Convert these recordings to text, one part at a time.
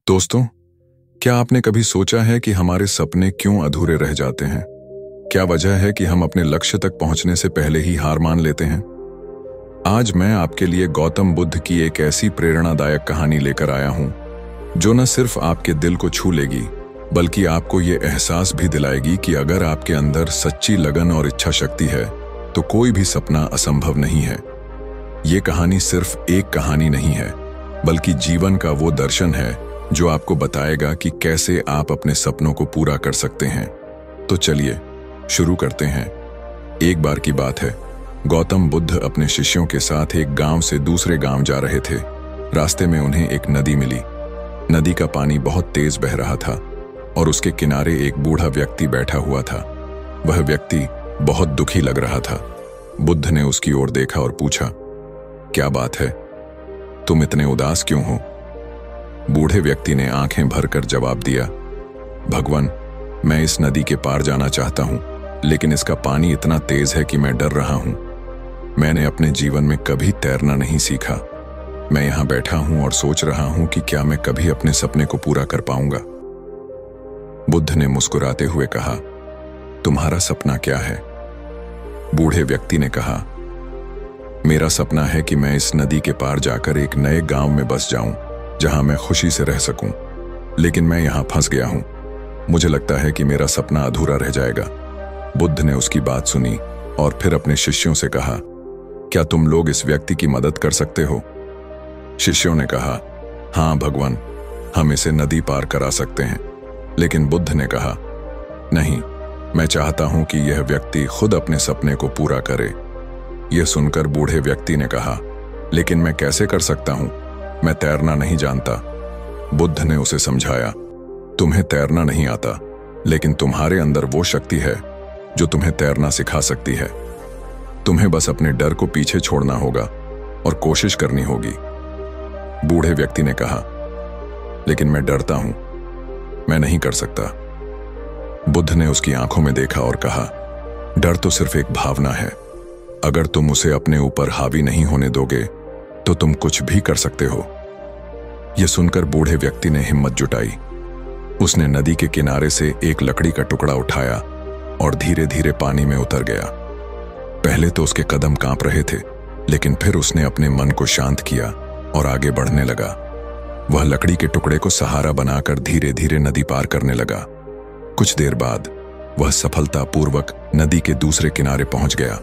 दोस्तों, क्या आपने कभी सोचा है कि हमारे सपने क्यों अधूरे रह जाते हैं? क्या वजह है कि हम अपने लक्ष्य तक पहुंचने से पहले ही हार मान लेते हैं? आज मैं आपके लिए गौतम बुद्ध की एक ऐसी प्रेरणादायक कहानी लेकर आया हूं जो न सिर्फ आपके दिल को छू लेगी बल्कि आपको ये एहसास भी दिलाएगी कि अगर आपके अंदर सच्ची लगन और इच्छा शक्ति है तो कोई भी सपना असंभव नहीं है। ये कहानी सिर्फ एक कहानी नहीं है बल्कि जीवन का वो दर्शन है जो आपको बताएगा कि कैसे आप अपने सपनों को पूरा कर सकते हैं। तो चलिए शुरू करते हैं। एक बार की बात है, गौतम बुद्ध अपने शिष्यों के साथ एक गांव से दूसरे गांव जा रहे थे। रास्ते में उन्हें एक नदी मिली। नदी का पानी बहुत तेज बह रहा था और उसके किनारे एक बूढ़ा व्यक्ति बैठा हुआ था। वह व्यक्ति बहुत दुखी लग रहा था। बुद्ध ने उसकी ओर देखा और पूछा, क्या बात है, तुम इतने उदास क्यों हो? बूढ़े व्यक्ति ने आंखें भरकर जवाब दिया, भगवान, मैं इस नदी के पार जाना चाहता हूं, लेकिन इसका पानी इतना तेज है कि मैं डर रहा हूं। मैंने अपने जीवन में कभी तैरना नहीं सीखा। मैं यहां बैठा हूं और सोच रहा हूं कि क्या मैं कभी अपने सपने को पूरा कर पाऊंगा। बुद्ध ने मुस्कुराते हुए कहा, तुम्हारा सपना क्या है? बूढ़े व्यक्ति ने कहा, मेरा सपना है कि मैं इस नदी के पार जाकर एक नए गांव में बस जाऊं जहां मैं खुशी से रह सकूं, लेकिन मैं यहां फंस गया हूं। मुझे लगता है कि मेरा सपना अधूरा रह जाएगा। बुद्ध ने उसकी बात सुनी और फिर अपने शिष्यों से कहा, क्या तुम लोग इस व्यक्ति की मदद कर सकते हो? शिष्यों ने कहा, हां भगवान, हम इसे नदी पार करा सकते हैं। लेकिन बुद्ध ने कहा, नहीं, मैं चाहता हूं कि यह व्यक्ति खुद अपने सपने को पूरा करे। यह सुनकर बूढ़े व्यक्ति ने कहा, लेकिन मैं कैसे कर सकता हूं? मैं तैरना नहीं जानता। बुद्ध ने उसे समझाया, तुम्हें तैरना नहीं आता, लेकिन तुम्हारे अंदर वो शक्ति है जो तुम्हें तैरना सिखा सकती है। तुम्हें बस अपने डर को पीछे छोड़ना होगा और कोशिश करनी होगी। बूढ़े व्यक्ति ने कहा, लेकिन मैं डरता हूं, मैं नहीं कर सकता। बुद्ध ने उसकी आंखों में देखा और कहा, डर तो सिर्फ एक भावना है। अगर तुम उसे अपने ऊपर हावी नहीं होने दोगे तो तुम कुछ भी कर सकते हो। यह सुनकर बूढ़े व्यक्ति ने हिम्मत जुटाई। उसने नदी के किनारे से एक लकड़ी का टुकड़ा उठाया और धीरे धीरे पानी में उतर गया। पहले तो उसके कदम कांप रहे थे, लेकिन फिर उसने अपने मन को शांत किया और आगे बढ़ने लगा। वह लकड़ी के टुकड़े को सहारा बनाकर धीरे धीरे नदी पार करने लगा। कुछ देर बाद वह सफलतापूर्वक नदी के दूसरे किनारे पहुंच गया।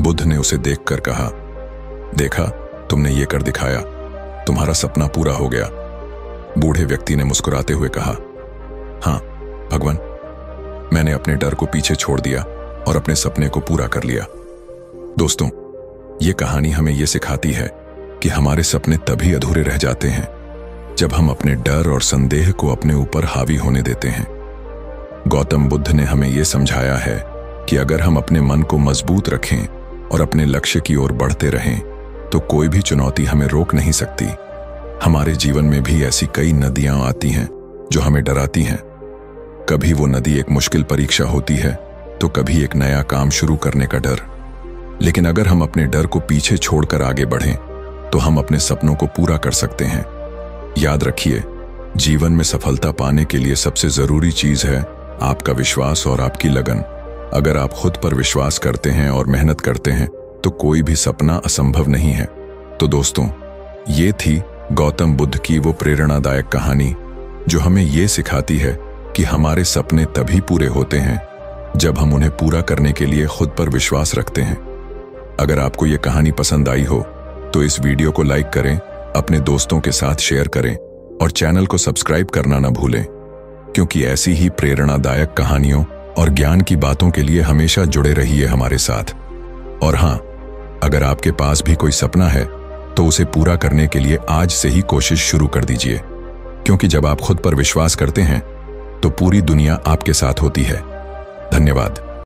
बुद्ध ने उसे देखकर कहा, देखा, तुमने ये कर दिखाया, तुम्हारा सपना पूरा हो गया। बूढ़े व्यक्ति ने मुस्कुराते हुए कहा, हां भगवान, मैंने अपने डर को पीछे छोड़ दिया और अपने सपने को पूरा कर लिया। दोस्तों, ये कहानी हमें यह सिखाती है कि हमारे सपने तभी अधूरे रह जाते हैं जब हम अपने डर और संदेह को अपने ऊपर हावी होने देते हैं। गौतम बुद्ध ने हमें यह समझाया है कि अगर हम अपने मन को मजबूत रखें और अपने लक्ष्य की ओर बढ़ते रहें तो कोई भी चुनौती हमें रोक नहीं सकती। हमारे जीवन में भी ऐसी कई नदियां आती हैं जो हमें डराती हैं। कभी वो नदी एक मुश्किल परीक्षा होती है तो कभी एक नया काम शुरू करने का डर। लेकिन अगर हम अपने डर को पीछे छोड़कर आगे बढ़ें तो हम अपने सपनों को पूरा कर सकते हैं। याद रखिए, जीवन में सफलता पाने के लिए सबसे जरूरी चीज है आपका विश्वास और आपकी लगन। अगर आप खुद पर विश्वास करते हैं और मेहनत करते हैं तो कोई भी सपना असंभव नहीं है। तो दोस्तों, ये थी गौतम बुद्ध की वो प्रेरणादायक कहानी जो हमें ये सिखाती है कि हमारे सपने तभी पूरे होते हैं जब हम उन्हें पूरा करने के लिए खुद पर विश्वास रखते हैं। अगर आपको ये कहानी पसंद आई हो तो इस वीडियो को लाइक करें, अपने दोस्तों के साथ शेयर करें और चैनल को सब्सक्राइब करना न भूलें, क्योंकि ऐसी ही प्रेरणादायक कहानियों और ज्ञान की बातों के लिए हमेशा जुड़े रहिए हमारे साथ। और हां, अगर आपके पास भी कोई सपना है तो उसे पूरा करने के लिए आज से ही कोशिश शुरू कर दीजिए, क्योंकि जब आप खुद पर विश्वास करते हैं तो पूरी दुनिया आपके साथ होती है। धन्यवाद।